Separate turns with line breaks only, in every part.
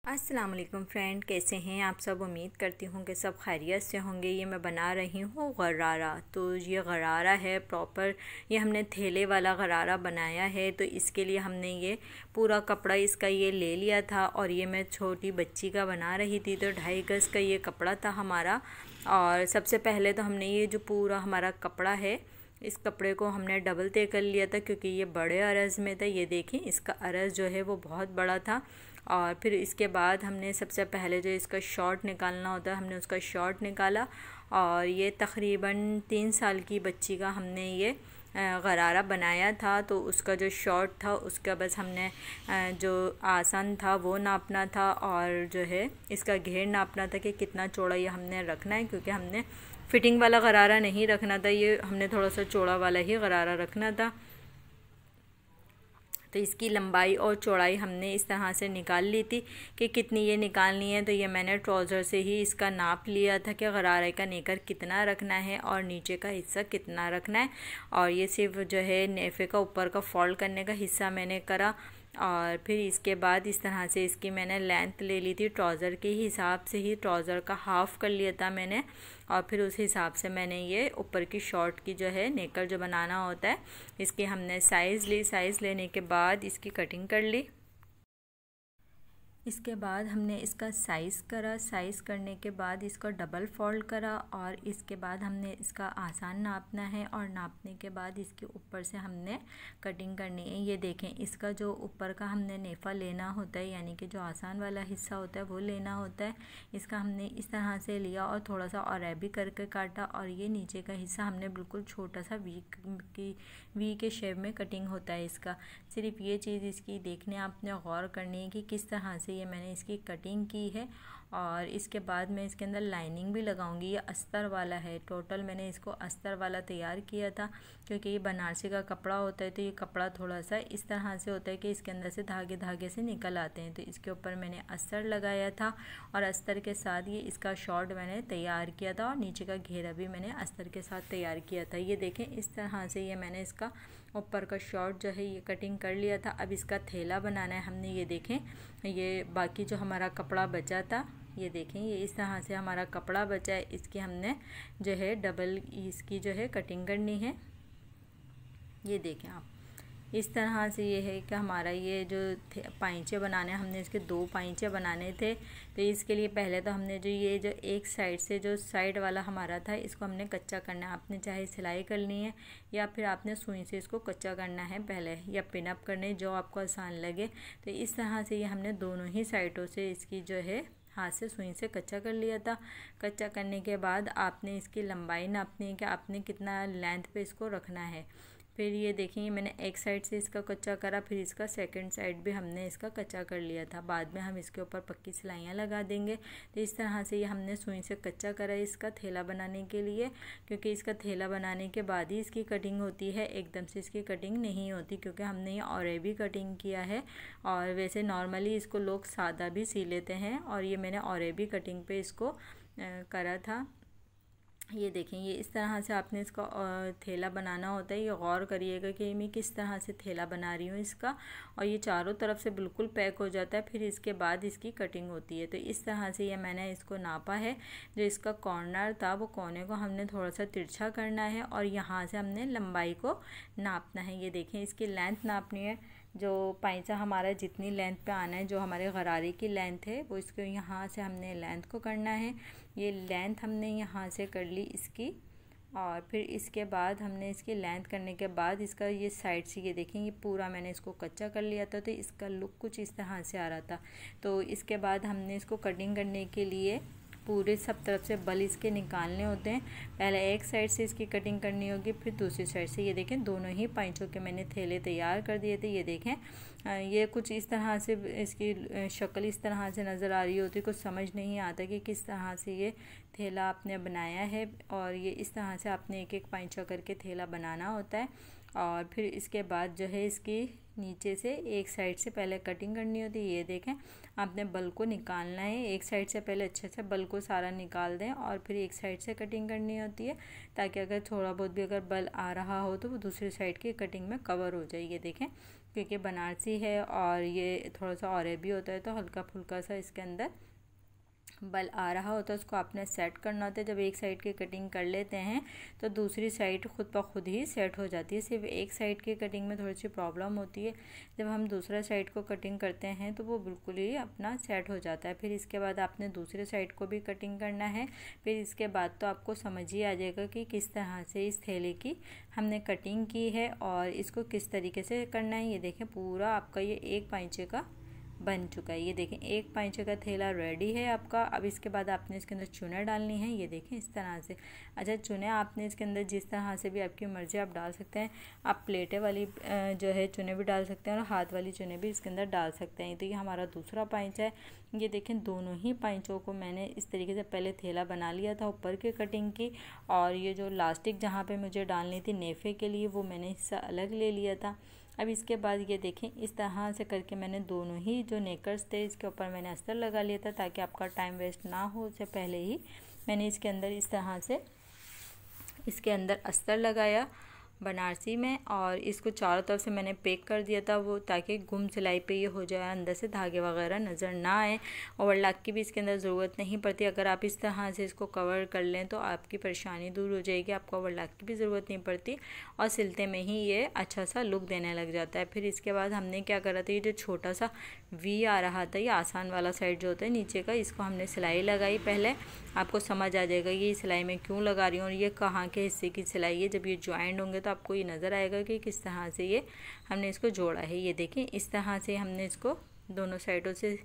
अस्सलाम वालेकुम फ्रेंड, कैसे हैं आप सब। उम्मीद करती हूँ कि सब खैरियत से होंगे। ये मैं बना रही हूँ गरारा। तो ये गरारा है प्रॉपर, ये हमने थैले वाला गरारा बनाया है। तो इसके लिए हमने ये पूरा कपड़ा इसका ये ले लिया था और ये मैं छोटी बच्ची का बना रही थी। तो 2.5 गज़ का ये कपड़ा था हमारा। और सबसे पहले तो हमने ये जो पूरा हमारा कपड़ा है, इस कपड़े को हमने डबल तय कर लिया था क्योंकि ये बड़े अरज़ में था। ये देखें, इसका अरज़ जो है वो बहुत बड़ा था। और फिर इसके बाद हमने सबसे पहले जो इसका शॉर्ट निकालना होता है, हमने उसका शॉर्ट निकाला। और ये तकरीबन 3 साल की बच्ची का हमने ये गरारा बनाया था। तो उसका जो शॉर्ट था उसका बस हमने जो आसान था वो नापना था, और जो है इसका घेर नापना था कि कितना चौड़ा ये हमने रखना है, क्योंकि हमने फिटिंग वाला गरारा नहीं रखना था, ये हमने थोड़ा सा चौड़ा वाला ही गरारा रखना था। तो इसकी लंबाई और चौड़ाई हमने इस तरह से निकाल ली थी कि कितनी ये निकालनी है। तो ये मैंने ट्राउज़र से ही इसका नाप लिया था कि गरारे का नेकर कितना रखना है और नीचे का हिस्सा कितना रखना है। और ये सिर्फ जो है नेफे का ऊपर का फोल्ड करने का हिस्सा मैंने करा। और फिर इसके बाद इस तरह से इसकी मैंने लेंथ ले ली थी, ट्राउज़र के हिसाब से ही ट्राउज़र का हाफ़ कर लिया था मैंने। और फिर उस हिसाब से मैंने ये ऊपर की शॉर्ट की जो है नेकर जो बनाना होता है, इसकी हमने साइज़ ली। साइज़ लेने के बाद इसकी कटिंग कर ली। इसके बाद हमने इसका साइज़ करा। साइज़ करने के बाद इसको डबल फोल्ड करा और इसके बाद हमने इसका आसान नापना है। और नापने के बाद इसके ऊपर से हमने कटिंग करनी है। ये देखें, इसका जो ऊपर का हमने नेफ़ा लेना होता है, यानी कि जो आसान वाला हिस्सा होता है वो लेना होता है। इसका हमने इस तरह से लिया और थोड़ा सा अरेबी करके काटा। और ये नीचे का हिस्सा हमने बिल्कुल छोटा सा वी के शेप में कटिंग होता है इसका। सिर्फ ये चीज़ इसकी देखने आपने गौर करनी है कि किस तरह से ये मैंने इसकी कटिंग की है। और इसके बाद मैं इसके अंदर लाइनिंग भी लगाऊंगी। ये अस्तर वाला है, टोटल मैंने इसको अस्तर वाला तैयार किया था, क्योंकि ये बनारसी का कपड़ा होता है। तो ये कपड़ा थोड़ा सा इस तरह से होता है कि इसके अंदर से धागे धागे से निकल आते हैं। तो इसके ऊपर मैंने अस्तर लगाया था और अस्तर के साथ ये इसका शॉर्ट मैंने तैयार किया था और नीचे का घेरा भी मैंने अस्तर के साथ तैयार किया था। ये देखें, इस तरह से ये मैंने इसका ऊपर का शॉर्ट जो है ये कटिंग कर लिया था। अब इसका थैला बनाना है हमने। ये देखें, ये बाकी जो हमारा कपड़ा बचा था, ये देखें, ये इस तरह से हमारा कपड़ा बचा है। इसकी हमने जो है डबल इसकी जो है कटिंग करनी है। ये देखें आप, इस तरह से ये है कि हमारा ये जो पाइंचे बनाने, हमने इसके 2 पाइंचे बनाने थे। तो इसके लिए पहले तो हमने जो ये जो एक साइड से जो साइड वाला हमारा था, इसको हमने कच्चा करना है। आपने चाहे सिलाई करनी है या फिर आपने सुई से इसको कच्चा करना है पहले, या पिन अप करने, जो आपको आसान लगे। तो इस तरह से ये हमने दोनों ही साइडों से इसकी जो है हाथ से सुई से कच्चा कर लिया था। कच्चा करने के बाद आपने इसकी लंबाई नापनी है कि आपने कितना लेंथ पे इसको रखना है। फिर ये देखेंगे, मैंने एक साइड से इसका कच्चा करा, फिर इसका सेकंड साइड भी हमने इसका कच्चा कर लिया था। बाद में हम इसके ऊपर पक्की सिलाइयाँ लगा देंगे। तो इस तरह से ये हमने सुई से कच्चा करा इसका थैला बनाने के लिए, क्योंकि इसका थैला बनाने के बाद ही इसकी कटिंग होती है, एकदम से इसकी कटिंग नहीं होती, क्योंकि हमने ये अरेबी कटिंग किया है। और वैसे नॉर्मली इसको लोग सादा भी सी लेते हैं, और ये मैंने अरेबी कटिंग पे इसको करा था। ये देखें, ये इस तरह से आपने इसका थैला बनाना होता है। ये गौर करिएगा कि मैं किस तरह से थैला बना रही हूँ इसका, और ये चारों तरफ से बिल्कुल पैक हो जाता है। फिर इसके बाद इसकी कटिंग होती है। तो इस तरह से ये मैंने इसको नापा है। जो इसका कॉर्नर था, वो कोने को हमने थोड़ा सा तिरछा करना है और यहाँ से हमने लंबाई को नापना है। ये देखें, इसकी लेंथ नापनी है। जो पाइंचा हमारा जितनी लेंथ पे आना है, जो हमारे गरारे की लेंथ है, वो इसको यहाँ से हमने लेंथ को करना है। ये लेंथ हमने यहाँ से कर ली इसकी। और फिर इसके बाद हमने इसकी लेंथ करने के बाद इसका ये साइड से, ये देखें, ये पूरा मैंने इसको कच्चा कर लिया था। तो इसका लुक कुछ इस तरह से आ रहा था। तो इसके बाद हमने इसको कटिंग करने के लिए पूरे सब तरफ से बल इसके निकालने होते हैं। पहले एक साइड से इसकी कटिंग करनी होगी, फिर दूसरी साइड से। ये देखें, दोनों ही पाइंचों के मैंने थैले तैयार कर दिए थे। ये देखें, ये कुछ इस तरह से इसकी शक्ल इस तरह से नज़र आ रही होती, कुछ समझ नहीं आता कि किस तरह से ये थैला आपने बनाया है। और ये इस तरह से आपने एक एक पाइंचा करके थैला बनाना होता है। और फिर इसके बाद जो है इसकी नीचे से एक साइड से पहले कटिंग करनी होती है। ये देखें, आपने बल को निकालना है। एक साइड से पहले अच्छे से बल को सारा निकाल दें और फिर एक साइड से कटिंग करनी होती है, ताकि अगर थोड़ा बहुत भी अगर बल आ रहा हो तो वो दूसरी साइड की कटिंग में कवर हो जाए। ये देखें, क्योंकि बनारसी है और ये थोड़ा सा और भी होता है तो हल्का फुल्का सा इसके अंदर बल आ रहा होता है, उसको आपने सेट करना होता है। जब एक साइड की कटिंग कर लेते हैं तो दूसरी साइड खुद ब खुद ही सेट हो जाती है। सिर्फ एक साइड की कटिंग में थोड़ी सी प्रॉब्लम होती है, जब हम दूसरा साइड को कटिंग करते हैं तो वो बिल्कुल ही अपना सेट हो जाता है। फिर इसके बाद आपने दूसरे साइड को भी कटिंग करना है। फिर इसके बाद तो आपको समझ ही आ जाएगा कि किस तरह से इस थैले की हमने कटिंग की है और इसको किस तरीके से करना है। ये देखें पूरा आपका ये एक पाइंचे का बन चुका है। ये देखें एक पाइंचे का थैला रेडी है आपका। अब इसके बाद आपने इसके अंदर चुने डालनी है। ये देखें इस तरह से। अच्छा, चुने आपने इसके अंदर जिस तरह से भी आपकी मर्ज़ी आप डाल सकते हैं। आप प्लेटें वाली जो है चुने भी डाल सकते हैं और हाथ वाली चुने भी इसके अंदर डाल सकते हैं। तो ये हमारा दूसरा पाइंचा है। ये देखें दोनों ही पाइंचों को मैंने इस तरीके से पहले थैला बना लिया था ऊपर की कटिंग की, और ये जो लास्टिक जहाँ पे मुझे डालनी थी नेफे के लिए वो मैंने हिस्सा अलग ले लिया था। अब इसके बाद ये देखें इस तरह से करके मैंने दोनों ही जो नेकर्स थे इसके ऊपर मैंने अस्तर लगा लिया था ताकि आपका टाइम वेस्ट ना हो। उससे पहले ही मैंने इसके अंदर इस तरह से इसके अंदर अस्तर लगाया बनारसी में, और इसको चारों तरफ से मैंने पैक कर दिया था वो, ताकि गुम सिलाई पे ये हो जाए, अंदर से धागे वगैरह नज़र ना आए। ओवरलॉक की भी इसके अंदर ज़रूरत नहीं पड़ती। अगर आप इस तरह से इसको कवर कर लें तो आपकी परेशानी दूर हो जाएगी, आपको ओवरलॉक की भी ज़रूरत नहीं पड़ती और सिलते में ही ये अच्छा सा लुक देने लग जाता है। फिर इसके बाद हमने क्या करा था, ये जो छोटा सा वी आ रहा था, ये आसान वाला साइड जो होता है नीचे का, इसको हमने सिलाई लगाई। पहले आपको समझ आ जाएगा ये सिलाई मैं क्यों लगा रही हूँ और ये कहाँ के हिस्से की सिलाई है। जब ये ज्वाइंट होंगे तो आपको ये नज़र आएगा कि किस तरह से ये हमने इसको जोड़ा है। ये देखें इस तरह से हमने इसको दोनों साइडों से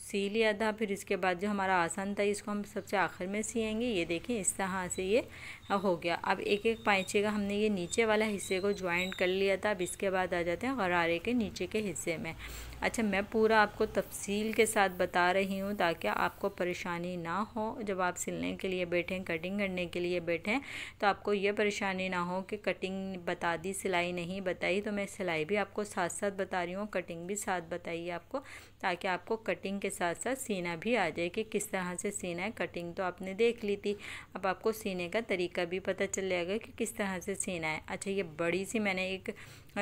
सी लिया था। फिर इसके बाद जो हमारा आसन था इसको हम सबसे आखिर में सिएंगे। ये देखें इस तरह से ये हो गया। अब एक एक पाइंचे का हमने ये नीचे वाला हिस्से को ज्वाइंट कर लिया था। अब इसके बाद आ जाते हैं गरारे के नीचे के हिस्से में। अच्छा, मैं पूरा आपको तफसील के साथ बता रही हूँ ताकि आपको परेशानी ना हो। जब आप सिलने के लिए बैठें, कटिंग करने के लिए बैठें, तो आपको ये परेशानी ना हो कि कटिंग बता दी सिलाई नहीं बताई। तो मैं सिलाई भी आपको साथ साथ बता रही हूँ, कटिंग भी साथ बताइए आपको, ताकि आपको कटिंग के साथ साथ सीना भी आ जाए कि किस तरह से सीना है। कटिंग तो आपने देख ली थी, अब आपको सीने का तरीका भी पता चल जाएगा कि किस तरह से सीना है। अच्छा, ये बड़ी सी मैंने एक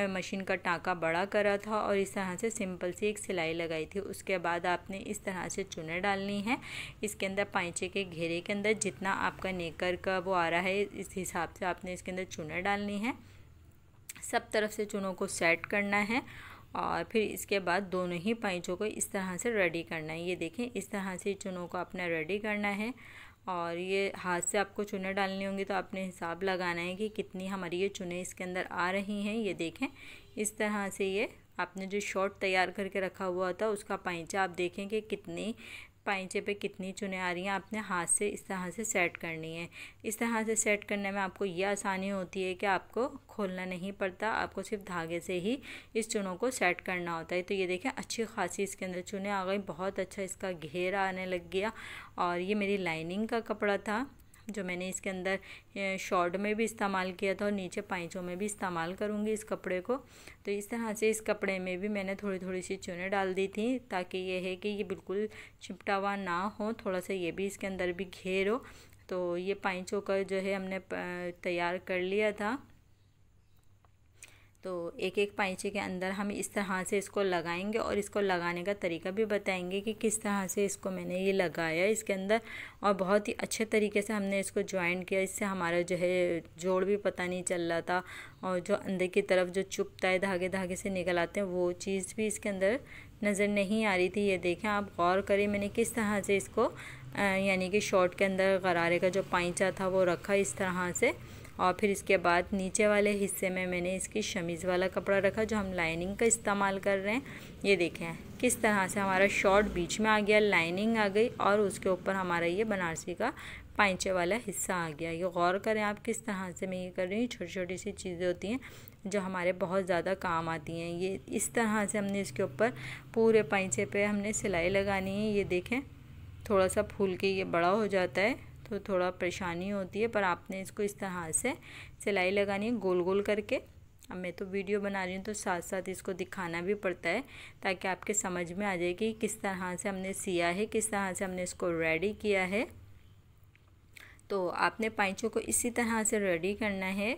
मशीन का टाँका बड़ा करा था और इस तरह से सिंपल सी एक सिलाई लगाई थी। उसके बाद आपने इस तरह से चुने डालनी है इसके अंदर। पाइंचे के घेरे के अंदर जितना आपका नेकर का वो आ रहा है इस हिसाब से आपने इसके अंदर चुने डालनी है। सब तरफ से चुनों को सेट करना है और फिर इसके बाद दोनों ही पाइंचों को इस तरह से रेडी करना है। ये देखें इस तरह से चुनों को अपना रेडी करना है और ये हाथ से आपको चुने डालनी होंगी तो आपने हिसाब लगाना है कि कितनी हमारी ये चुने इसके अंदर आ रही हैं। ये देखें इस तरह से ये आपने जो शॉर्ट तैयार करके रखा हुआ था उसका पाइंचा आप देखें कि कितनी पाइंचे पे कितनी चुने आ रही हैं। आपने हाथ से इस तरह से सेट करनी है। इस तरह से सेट करने में आपको ये आसानी होती है कि आपको खोलना नहीं पड़ता, आपको सिर्फ धागे से ही इस चुनों को सेट करना होता है। तो ये देखें अच्छी खासी इसके अंदर चुने आ गई, बहुत अच्छा इसका घेर आने लग गया। और ये मेरी लाइनिंग का कपड़ा था जो मैंने इसके अंदर शॉर्ट में भी इस्तेमाल किया था और नीचे पाइंचों में भी इस्तेमाल करूँगी इस कपड़े को। तो इस तरह से इस कपड़े में भी मैंने थोड़ी थोड़ी सी चुने डाल दी थी ताकि ये है कि ये बिल्कुल चिपटा हुआ ना हो, थोड़ा सा ये भी इसके अंदर भी घेर हो। तो ये पाइंचों का जो है हमने तैयार कर लिया था। तो एक एक पाइंचे के अंदर हम इस तरह से इसको लगाएंगे और इसको लगाने का तरीका भी बताएंगे कि किस तरह से इसको मैंने ये लगाया इसके अंदर, और बहुत ही अच्छे तरीके से हमने इसको ज्वाइन किया। इससे हमारा जो है जोड़ भी पता नहीं चल रहा था और जो अंदर की तरफ जो चुभता है धागे धागे से निकल आते हैं वो चीज़ भी इसके अंदर नज़र नहीं आ रही थी। ये देखें आप गौर करें मैंने किस तरह से इसको यानी कि शॉर्ट के अंदर गरारे का जो पाइंचा था वो रखा इस तरह से, और फिर इसके बाद नीचे वाले हिस्से में मैंने इसकी शमीज़ वाला कपड़ा रखा जो हम लाइनिंग का इस्तेमाल कर रहे हैं। ये देखें किस तरह से हमारा शॉर्ट बीच में आ गया, लाइनिंग आ गई और उसके ऊपर हमारा ये बनारसी का पाइंचे वाला हिस्सा आ गया। ये गौर करें आप किस तरह से मैं ये कर रही हूँ। छोटी छोटी सी चीज़ें होती हैं जो हमारे बहुत ज़्यादा काम आती हैं। ये इस तरह से हमने इसके ऊपर पूरे पाइंचे पे हमने सिलाई लगानी है। ये देखें थोड़ा सा फूल के ये बड़ा हो जाता है तो थोड़ा परेशानी होती है, पर आपने इसको इस तरह से सिलाई लगानी है गोल गोल करके। अब मैं तो वीडियो बना रही हूँ तो साथ साथ इसको दिखाना भी पड़ता है ताकि आपके समझ में आ जाए कि किस तरह से हमने सिया है, किस तरह से हमने इसको रेडी किया है। तो आपने पाइंचों को इसी तरह से रेडी करना है।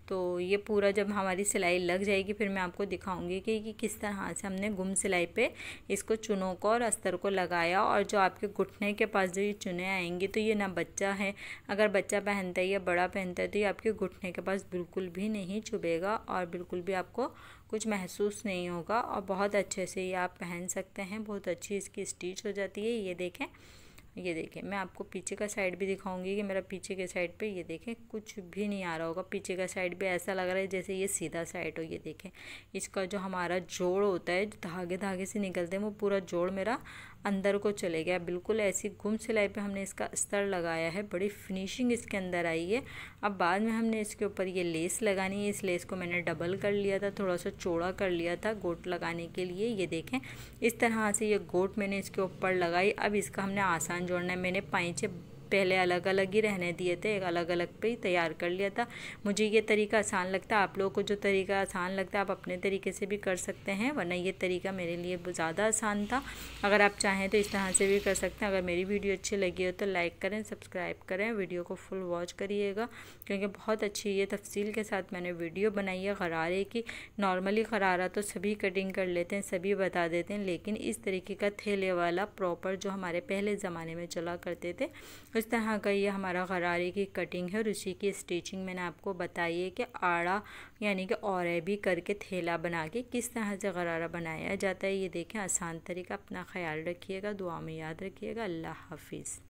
तो ये पूरा जब हमारी सिलाई लग जाएगी फिर मैं आपको दिखाऊंगी कि किस तरह से हमने गुम सिलाई पे इसको चुनों को और अस्तर को लगाया। और जो आपके घुटने के पास जो ये चुने आएंगी तो ये ना बच्चा है, अगर बच्चा पहनता है या बड़ा पहनता है तो ये आपके घुटने के पास बिल्कुल भी नहीं चुभेगा और बिल्कुल भी आपको कुछ महसूस नहीं होगा और बहुत अच्छे से ये आप पहन सकते हैं। बहुत अच्छी इसकी स्टिच हो जाती है। ये देखें मैं आपको पीछे का साइड भी दिखाऊंगी कि मेरा पीछे के साइड पे ये देखें कुछ भी नहीं आ रहा होगा। पीछे का साइड भी ऐसा लग रहा है जैसे ये सीधा साइड हो। ये देखें इसका जो हमारा जोड़ होता है, धागे धागे से निकलते हैं, वो पूरा जोड़ मेरा अंदर को चले गया। बिल्कुल ऐसी गुम सिलाई पे हमने इसका अस्तर लगाया है, बड़ी फिनिशिंग इसके अंदर आई है। अब बाद में हमने इसके ऊपर ये लेस लगानी है। इस लेस को मैंने डबल कर लिया था, थोड़ा सा चौड़ा कर लिया था गोट लगाने के लिए। ये देखें इस तरह से ये गोट मैंने इसके ऊपर लगाई। अब इसका हमने आसान जोड़ना है। मैंने पाइचे पहले अलग अलग ही रहने दिए थे, एक अलग अलग पे ही तैयार कर लिया था। मुझे ये तरीका आसान लगता है, आप लोगों को जो तरीका आसान लगता है आप अपने तरीके से भी कर सकते हैं, वरना ये तरीका मेरे लिए ज़्यादा आसान था। अगर आप चाहें तो इस तरह से भी कर सकते हैं। अगर मेरी वीडियो अच्छी लगी हो तो लाइक करें, सब्सक्राइब करें, वीडियो को फुल वॉच करिएगा क्योंकि बहुत अच्छी ये तफसील के साथ मैंने वीडियो बनाई है गरारे की। नॉर्मली गरारा तो सभी कटिंग कर लेते हैं, सभी बता देते हैं, लेकिन इस तरीके का थैले वाला प्रॉपर जो हमारे पहले ज़माने में चला करते थे इस तरह का ये हमारा गरारे की कटिंग है। और उसी की स्टिचिंग मैंने आपको बताई है कि आड़ा यानी कि और भी करके थैला बना के किस तरह से गरारा बनाया जाता है। ये देखें आसान तरीका। अपना ख्याल रखिएगा, दुआ में याद रखिएगा। अल्लाह हाफिज़।